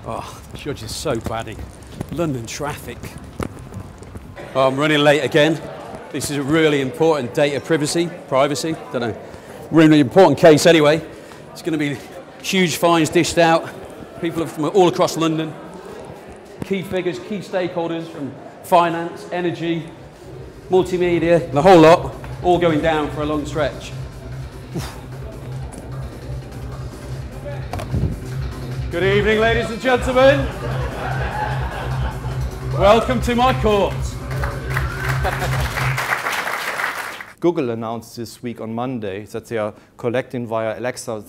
Oh, Judge is so batty. London traffic. Oh, I'm running late again. This is a really important data privacy, don't know. Really important case anyway. It's going to be huge fines dished out. People from all across London. Key figures, key stakeholders from finance, energy, multimedia, the whole lot, all going down for a long stretch. Good evening, ladies and gentlemen. Welcome to my court. Google announced this week on Monday that they are collecting via Alexa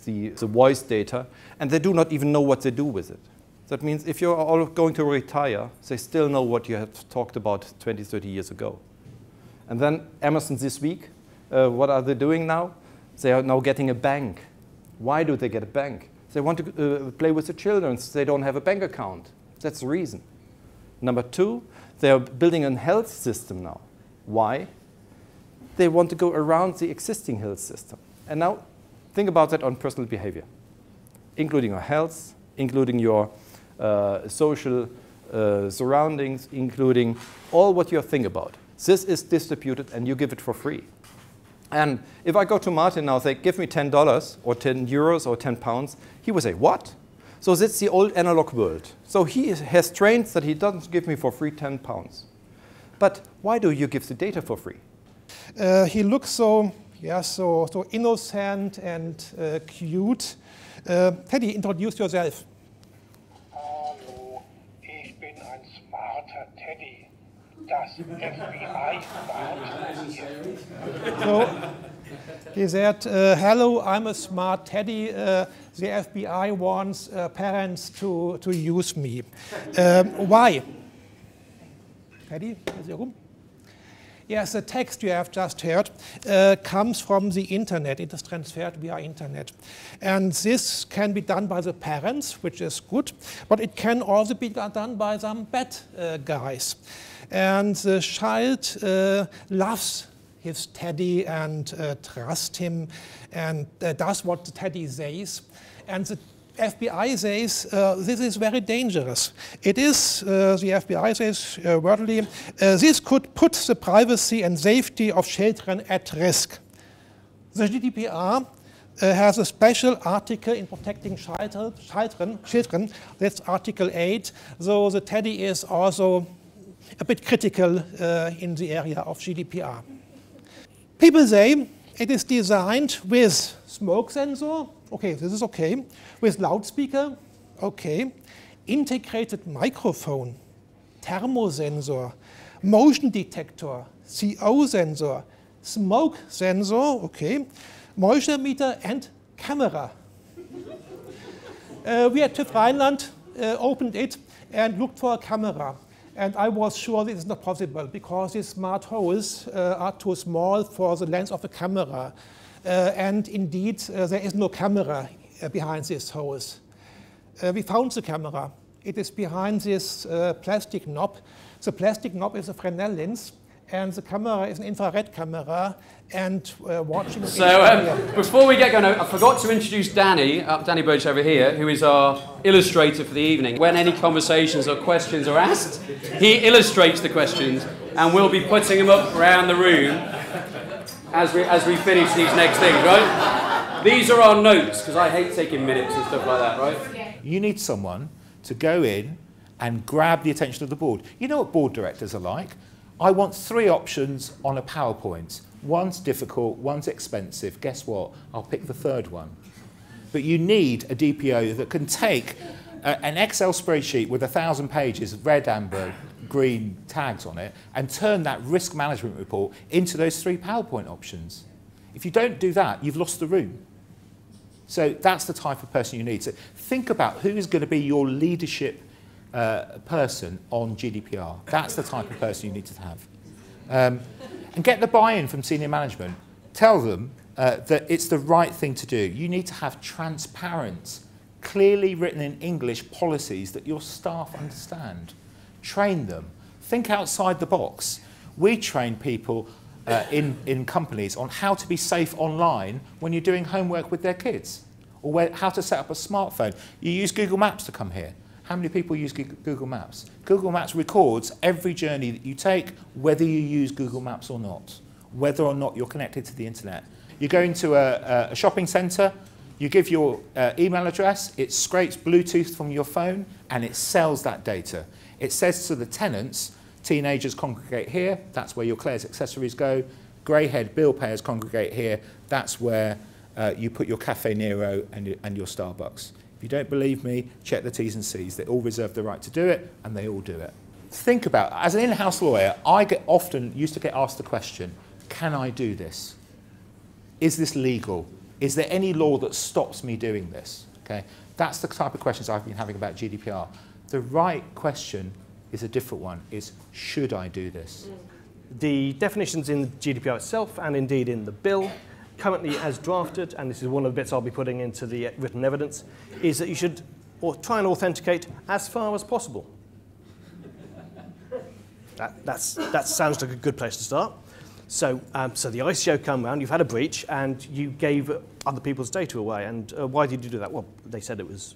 the voice data, and they do not even know what they do with it. That means if you're all going to retire, they still know what you have talked about 20, 30 years ago. And then Amazon this week, what are they doing now? They are now getting a bank. Why do they get a bank? They want to play with the children, so they don't have a bank account. That's the reason. Number two, they are building a health system now. Why? They want to go around the existing health system. And now think about that on personal behavior, including your health, including your social surroundings, including all what you think about. This is distributed and you give it for free. And if I go to Martin now and say, give me $10 or 10 euros or 10 pounds, he will say, what? So that's the old analog world. So he has trained that he doesn't give me for free 10 pounds. But why do you give the data for free? He looks so innocent and cute. Teddy, introduce yourself. Hallo, ich bin ein smarter Teddy. Das FBI wartet hier. So he said, hello, I'm a smart Teddy. The FBI wants parents to use me. Why? Teddy, is your room? Yes, the text you have just heard comes from the internet. It is transferred via internet. And this can be done by the parents, which is good, but it can also be done by some bad guys. And the child loves his Teddy and trusts him and does what the Teddy says. And the FBI says this is very dangerous. It is, the FBI says wordly, this could put the privacy and safety of children at risk. The GDPR has a special article in protecting children, that's Article 8, so the Teddy is also a bit critical in the area of GDPR. People say it is designed with smoke sensor, okay, this is okay, with loudspeaker, okay, integrated microphone, thermosensor, motion detector, CO sensor, smoke sensor, okay, moisture meter and camera. We at TÜV Rheinland opened it and looked for a camera. And I was sure this is not possible because these smart holes are too small for the lens of the camera. And indeed, there is no camera behind these holes. We found the camera. It is behind this plastic knob. The plastic knob is a Fresnel lens, and the camera is an infrared camera. And watching. So before we get going, I forgot to introduce Danny Burge over here, who is our illustrator for the evening. When any conversations or questions are asked, he illustrates the questions, and we'll be putting them up around the room as we finish these next things, right? These are our notes, because I hate taking minutes and stuff like that, right? You need someone to go in and grab the attention of the board. You know what board directors are like? I want 3 options on a PowerPoint. One's difficult, one's expensive. Guess what? I'll pick the 3rd one. But you need a DPO that can take an Excel spreadsheet with 1,000 pages of red, amber, green tags on it and turn that risk management report into those 3 PowerPoint options. If you don't do that, you've lost the room. So that's the type of person you need. So think about who is going to be your leadership person on GDPR. That's the type of person you need to have. And get the buy-in from senior management. Tell them that it's the right thing to do. You need to have transparent, clearly written in English policies that your staff understand. Train them. Think outside the box. We train people in companies on how to be safe online when you're doing homework with their kids. or how to set up a smartphone. You use Google Maps to come here. How many people use Google Maps? Google Maps records every journey that you take, whether you use Google Maps or not, whether or not you're connected to the internet. You go into a shopping centre, you give your email address, it scrapes Bluetooth from your phone, and it sells that data. It says to the tenants, teenagers congregate here, that's where your Claire's accessories go. Grey-haired bill payers congregate here, that's where you put your Cafe Nero and your Starbucks. If you don't believe me, check the T's and C's. They all reserve the right to do it, and they all do it. Think about, as an in-house lawyer, I often used to get asked the question, can I do this? Is this legal? Is there any law that stops me doing this? Okay? That's the type of questions I've been having about GDPR. The right question is a different one, is should I do this? The definitions in the GDPR itself, and indeed in the bill, currently as drafted, and this is one of the bits I'll be putting into the written evidence, is that you should try and authenticate as far as possible. That sounds like a good place to start. So, so the ICO come round, you've had a breach, and you gave other people's data away. And why did you do that? Well, they said it was,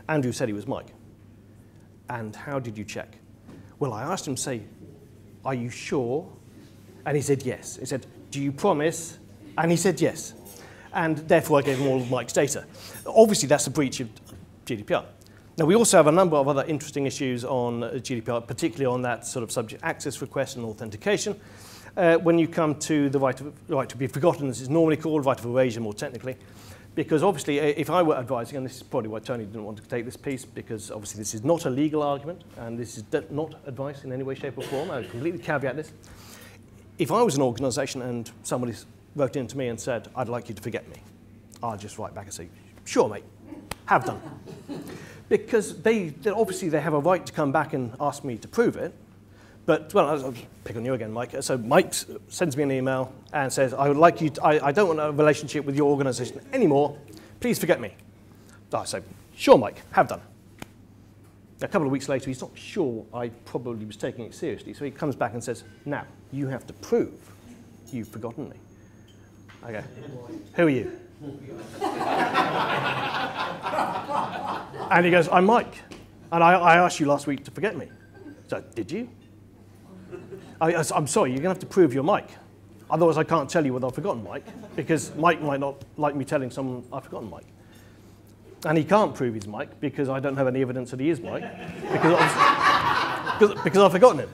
Andrew said he was Mike. And how did you check? Well, I asked him, say, are you sure? And he said yes. He said, do you promise? And he said yes. And therefore, I gave him all of Mike's data. Obviously, that's a breach of GDPR. Now, we also have a number of other interesting issues on GDPR, particularly on that sort of subject access request and authentication. When you come to the right to be forgotten, as it's normally called, right of erasure more technically, because obviously if I were advising, and this is probably why Tony didn't want to take this piece, because obviously this is not a legal argument, and this is not advice in any way, shape or form, I would completely caveat this. If I was an organisation and somebody wrote in to me and said, I'd like you to forget me, I'd just write back and say, sure mate, have done. Because obviously they have a right to come back and ask me to prove it. But, well, I'll pick on you again, Mike. So Mike sends me an email and says, I would like you to, I don't want a relationship with your organisation anymore. Please forget me. I say, sure, Mike, have done. A couple of weeks later, he's not sure I probably was taking it seriously. So he comes back and says, now, you have to prove you've forgotten me. I go, who are you? And he goes, I'm Mike. And I asked you last week to forget me. So, did you? I'm sorry, you're going to have to prove you're Mike. Otherwise, I can't tell you whether I've forgotten Mike, because Mike might not like me telling someone I've forgotten Mike. And he can't prove he's Mike, because I don't have any evidence that he is Mike, because I've forgotten him.